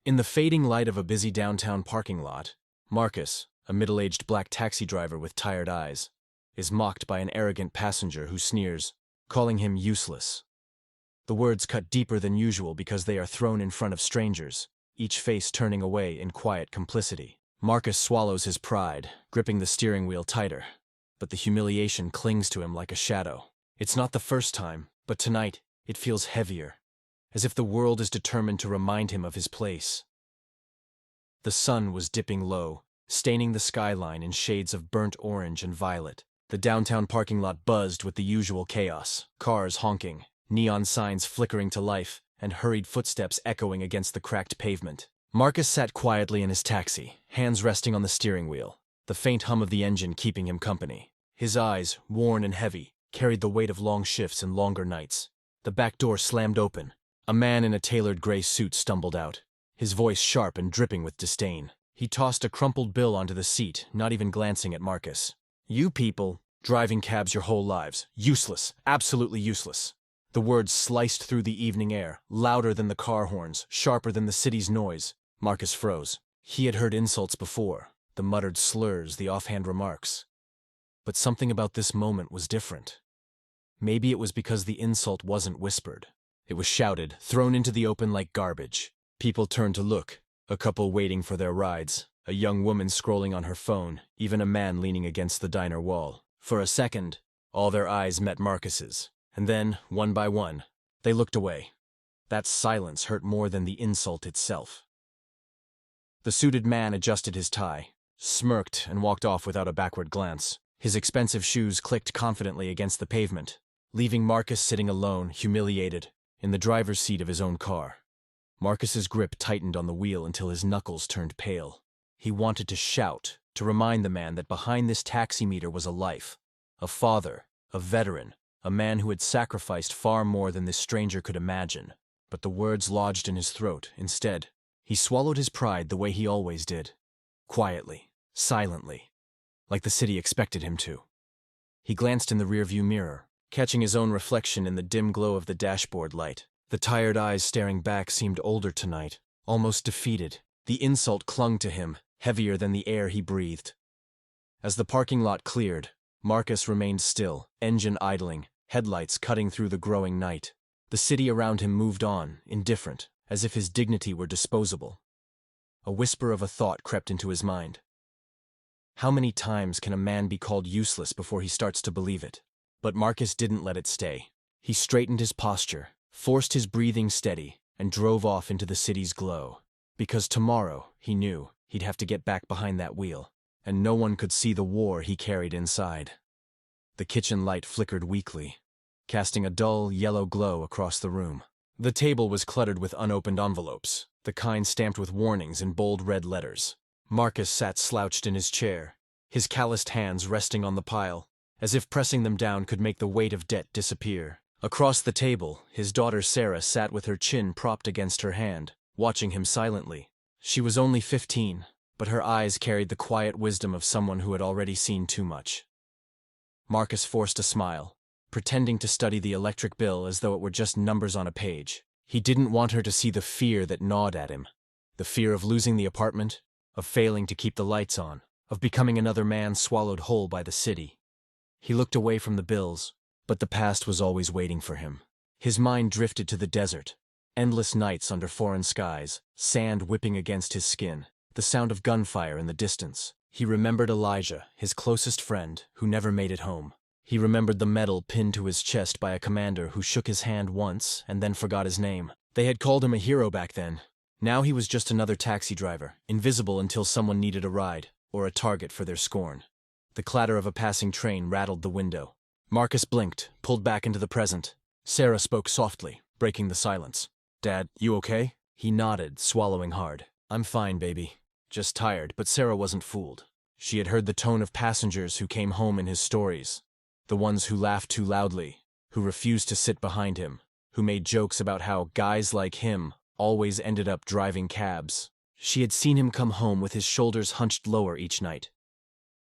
In the fading light of a busy downtown parking lot, Marcus, a middle-aged black taxi driver with tired eyes, is mocked by an arrogant passenger who sneers, calling him useless. The words cut deeper than usual because they are thrown in front of strangers, each face turning away in quiet complicity. Marcus swallows his pride, gripping the steering wheel tighter, but the humiliation clings to him like a shadow. It's not the first time, but tonight it feels heavier, as if the world is determined to remind him of his place. The sun was dipping low, staining the skyline in shades of burnt orange and violet. The downtown parking lot buzzed with the usual chaos, cars honking, neon signs flickering to life, and hurried footsteps echoing against the cracked pavement. Marcus sat quietly in his taxi, hands resting on the steering wheel, the faint hum of the engine keeping him company. His eyes, worn and heavy, carried the weight of long shifts and longer nights. The back door slammed open. A man in a tailored gray suit stumbled out, his voice sharp and dripping with disdain. He tossed a crumpled bill onto the seat, not even glancing at Marcus. "You people, driving cabs your whole lives, useless, absolutely useless." The words sliced through the evening air, louder than the car horns, sharper than the city's noise. Marcus froze. He had heard insults before, the muttered slurs, the offhand remarks. But something about this moment was different. Maybe it was because the insult wasn't whispered. It was shouted, thrown into the open like garbage. People turned to look, a couple waiting for their rides, a young woman scrolling on her phone, even a man leaning against the diner wall. For a second, all their eyes met Marcus's, and then, one by one, they looked away. That silence hurt more than the insult itself. The suited man adjusted his tie, smirked, and walked off without a backward glance. His expensive shoes clicked confidently against the pavement, leaving Marcus sitting alone, humiliated, in the driver's seat of his own car. Marcus's grip tightened on the wheel until his knuckles turned pale. He wanted to shout, to remind the man that behind this taximeter was a life, a father, a veteran, a man who had sacrificed far more than this stranger could imagine. But the words lodged in his throat. Instead, he swallowed his pride the way he always did. Quietly, silently, like the city expected him to. He glanced in the rearview mirror, catching his own reflection in the dim glow of the dashboard light. The tired eyes staring back seemed older tonight, almost defeated. The insult clung to him, heavier than the air he breathed. As the parking lot cleared, Marcus remained still, engine idling, headlights cutting through the growing night. The city around him moved on, indifferent, as if his dignity were disposable. A whisper of a thought crept into his mind. How many times can a man be called useless before he starts to believe it? But Marcus didn't let it stay. He straightened his posture, forced his breathing steady, and drove off into the city's glow. Because tomorrow, he knew, he'd have to get back behind that wheel, and no one could see the war he carried inside. The kitchen light flickered weakly, casting a dull, yellow glow across the room. The table was cluttered with unopened envelopes, the kind stamped with warnings in bold red letters. Marcus sat slouched in his chair, his calloused hands resting on the pile, as if pressing them down could make the weight of debt disappear. Across the table, his daughter Sarah sat with her chin propped against her hand, watching him silently. She was only 15, but her eyes carried the quiet wisdom of someone who had already seen too much. Marcus forced a smile, pretending to study the electric bill as though it were just numbers on a page. He didn't want her to see the fear that gnawed at him. The fear of losing the apartment, of failing to keep the lights on, of becoming another man swallowed whole by the city. He looked away from the bills, but the past was always waiting for him. His mind drifted to the desert, endless nights under foreign skies, sand whipping against his skin, the sound of gunfire in the distance. He remembered Elijah, his closest friend, who never made it home. He remembered the medal pinned to his chest by a commander who shook his hand once and then forgot his name. They had called him a hero back then. Now he was just another taxi driver, invisible until someone needed a ride, or a target for their scorn. The clatter of a passing train rattled the window. Marcus blinked, pulled back into the present. Sarah spoke softly, breaking the silence. "Dad, you okay?" He nodded, swallowing hard. "I'm fine, baby. Just tired," but Sarah wasn't fooled. She had heard the tone of passengers who came home in his stories. The ones who laughed too loudly, who refused to sit behind him, who made jokes about how guys like him always ended up driving cabs. She had seen him come home with his shoulders hunched lower each night.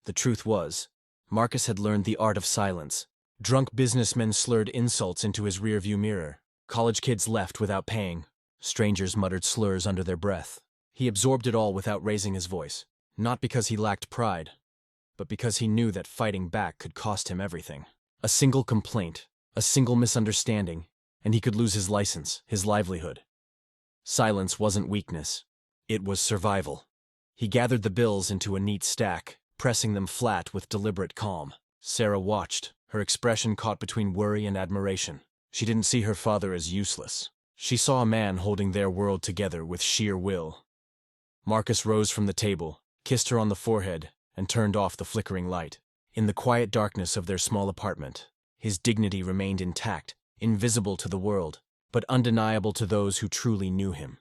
The truth was, Marcus had learned the art of silence. Drunk businessmen slurred insults into his rearview mirror. College kids left without paying. Strangers muttered slurs under their breath. He absorbed it all without raising his voice, not because he lacked pride, but because he knew that fighting back could cost him everything. A single complaint, a single misunderstanding, and he could lose his license, his livelihood. Silence wasn't weakness. It was survival. He gathered the bills into a neat stack, pressing them flat with deliberate calm. Sarah watched, her expression caught between worry and admiration. She didn't see her father as useless. She saw a man holding their world together with sheer will. Marcus rose from the table, kissed her on the forehead, and turned off the flickering light. In the quiet darkness of their small apartment, his dignity remained intact, invisible to the world, but undeniable to those who truly knew him.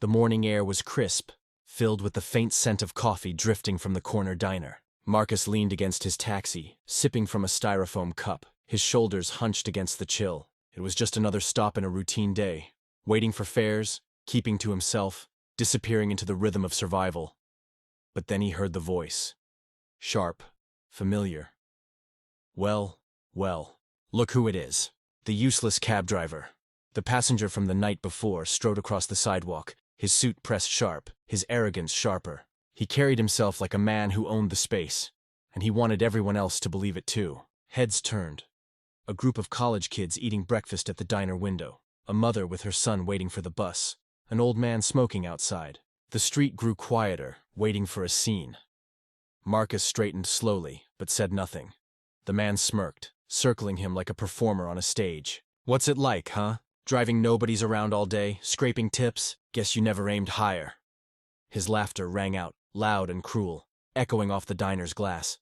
The morning air was crisp, filled with the faint scent of coffee drifting from the corner diner. Marcus leaned against his taxi, sipping from a styrofoam cup, his shoulders hunched against the chill. It was just another stop in a routine day, waiting for fares, keeping to himself, disappearing into the rhythm of survival. But then he heard the voice. Sharp, familiar. Well, look who it is. The useless cab driver. The passenger from the night before strode across the sidewalk, his suit pressed sharp, his arrogance sharper. He carried himself like a man who owned the space, and he wanted everyone else to believe it too. Heads turned. A group of college kids eating breakfast at the diner window, a mother with her son waiting for the bus, an old man smoking outside. The street grew quieter, waiting for a scene. Marcus straightened slowly, but said nothing. The man smirked, circling him like a performer on a stage. What's it like, huh? Driving nobodies around all day, scraping tips? Guess you never aimed higher. His laughter rang out, loud and cruel, echoing off the diner's glass.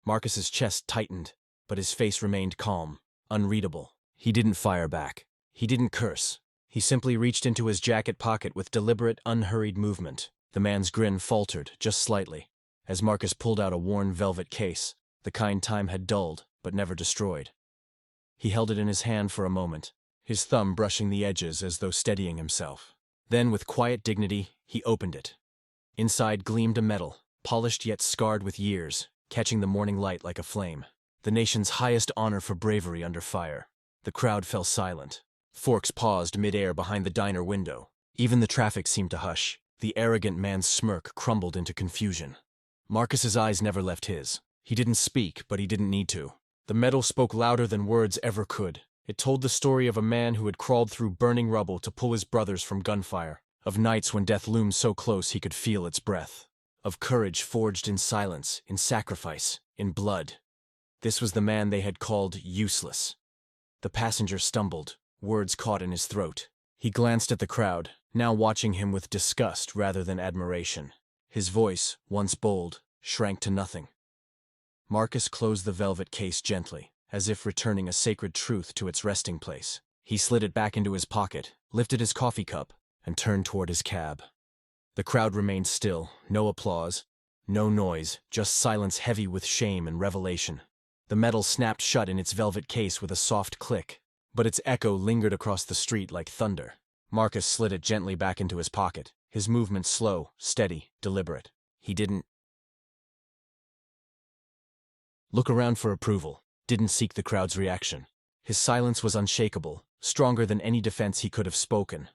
Marcus's chest tightened, but his face remained calm, unreadable. He didn't fire back. He didn't curse. He simply reached into his jacket pocket with deliberate, unhurried movement. The man's grin faltered, just slightly, as Marcus pulled out a worn velvet case, the kind time had dulled, but never destroyed. He held it in his hand for a moment, his thumb brushing the edges as though steadying himself. Then, with quiet dignity, he opened it. Inside gleamed a metal, polished yet scarred with years, catching the morning light like a flame. The nation's highest honor for bravery under fire. The crowd fell silent. Forks paused mid-air behind the diner window. Even the traffic seemed to hush. The arrogant man's smirk crumbled into confusion. Marcus's eyes never left his. He didn't speak, but he didn't need to. The metal spoke louder than words ever could. It told the story of a man who had crawled through burning rubble to pull his brothers from gunfire, of nights when death loomed so close he could feel its breath, of courage forged in silence, in sacrifice, in blood. This was the man they had called useless. The passenger stumbled, words caught in his throat. He glanced at the crowd, now watching him with disgust rather than admiration. His voice, once bold, shrank to nothing. Marcus closed the velvet case gently, as if returning a sacred truth to its resting place. He slid it back into his pocket, lifted his coffee cup, and turned toward his cab. The crowd remained still, no applause, no noise, just silence heavy with shame and revelation. The metal snapped shut in its velvet case with a soft click, but its echo lingered across the street like thunder. Marcus slid it gently back into his pocket, his movement slow, steady, deliberate. He didn't look around for approval, didn't seek the crowd's reaction. His silence was unshakable, stronger than any defense he could have spoken.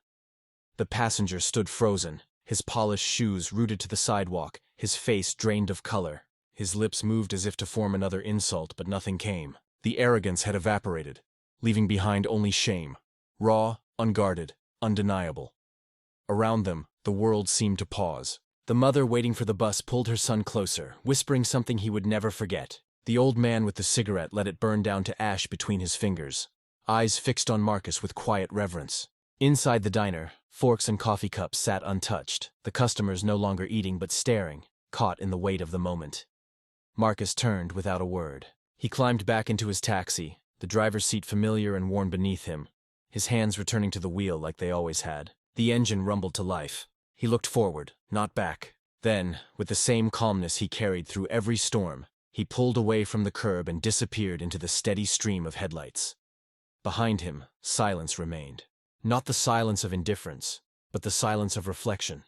The passenger stood frozen, his polished shoes rooted to the sidewalk, his face drained of color. His lips moved as if to form another insult, but nothing came. The arrogance had evaporated, leaving behind only shame, raw, unguarded, undeniable. Around them, the world seemed to pause. The mother waiting for the bus pulled her son closer, whispering something he would never forget. The old man with the cigarette let it burn down to ash between his fingers, eyes fixed on Marcus with quiet reverence. Inside the diner, forks and coffee cups sat untouched, the customers no longer eating but staring, caught in the weight of the moment. Marcus turned without a word. He climbed back into his taxi, the driver's seat familiar and worn beneath him, his hands returning to the wheel like they always had. The engine rumbled to life. He looked forward, not back. Then, with the same calmness he carried through every storm, he pulled away from the curb and disappeared into the steady stream of headlights. Behind him, silence remained. Not the silence of indifference, but the silence of reflection.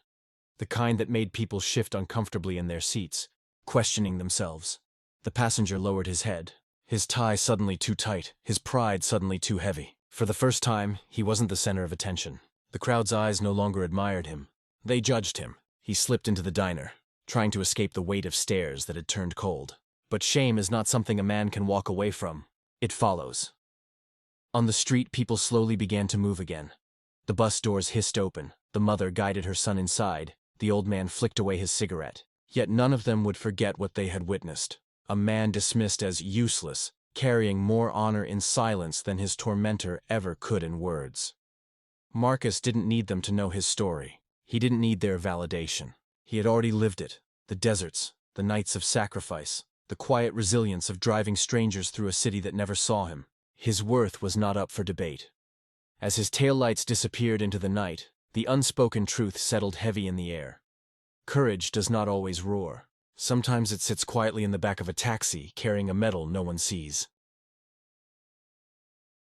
The kind that made people shift uncomfortably in their seats, questioning themselves. The passenger lowered his head, his tie suddenly too tight, his pride suddenly too heavy. For the first time, he wasn't the center of attention. The crowd's eyes no longer admired him. They judged him. He slipped into the diner, trying to escape the weight of stares that had turned cold. But shame is not something a man can walk away from. It follows. On the street, people slowly began to move again. The bus doors hissed open. The mother guided her son inside. The old man flicked away his cigarette. Yet none of them would forget what they had witnessed. A man dismissed as useless, carrying more honor in silence than his tormentor ever could in words. Marcus didn't need them to know his story. He didn't need their validation. He had already lived it. The deserts, the nights of sacrifice, the quiet resilience of driving strangers through a city that never saw him. His worth was not up for debate. As his taillights disappeared into the night, the unspoken truth settled heavy in the air. Courage does not always roar. Sometimes it sits quietly in the back of a taxi, carrying a medal no one sees.